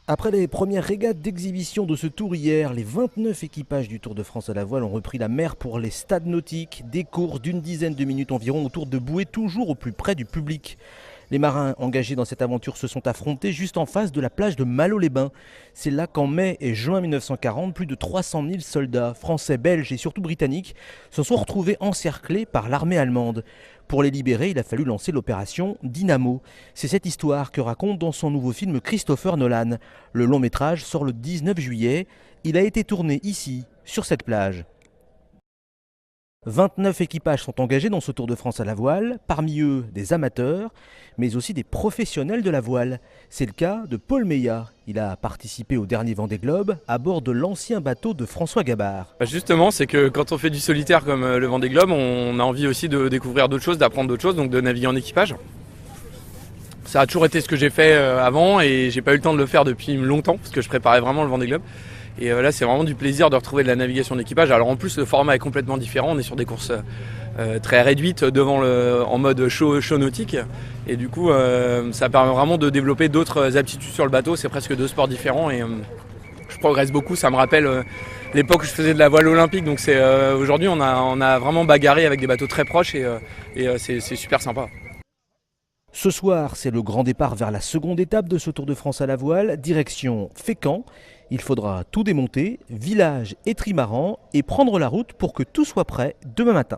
Après les premières régates d'exhibition de ce tour hier, les 29 équipages du Tour de France à la voile ont repris la mer pour les stades nautiques, des courses d'une dizaine de minutes environ autour de bouées, toujours au plus près du public. Les marins engagés dans cette aventure se sont affrontés juste en face de la plage de Malo-les-Bains. C'est là qu'en mai et juin 1940, plus de 300 000 soldats français, belges et surtout britanniques se sont retrouvés encerclés par l'armée allemande. Pour les libérer, il a fallu lancer l'opération Dynamo. C'est cette histoire que raconte dans son nouveau film Christopher Nolan. Le long métrage sort le 19 juillet. Il a été tourné ici, sur cette plage. 29 équipages sont engagés dans ce Tour de France à la voile, parmi eux des amateurs, mais aussi des professionnels de la voile. C'est le cas de Paul Meillat. Il a participé au dernier Vendée Globe à bord de l'ancien bateau de François Gabard. Justement, c'est que quand on fait du solitaire comme le Vendée Globe, on a envie aussi de découvrir d'autres choses, d'apprendre d'autres choses, donc de naviguer en équipage. Ça a toujours été ce que j'ai fait avant et j'ai pas eu le temps de le faire depuis longtemps parce que je préparais vraiment le Vendée Globe. Et là, c'est vraiment du plaisir de retrouver de la navigation d'équipage. Alors en plus, le format est complètement différent. On est sur des courses très réduites en mode show nautique. Et du coup, ça permet vraiment de développer d'autres aptitudes sur le bateau. C'est presque deux sports différents et je progresse beaucoup. Ça me rappelle l'époque où je faisais de la voile olympique. Donc aujourd'hui, on a vraiment bagarré avec des bateaux très proches et c'est super sympa. Ce soir, c'est le grand départ vers la seconde étape de ce Tour de France à la voile, direction Fécamp. Il faudra tout démonter, village et trimaran, et prendre la route pour que tout soit prêt demain matin.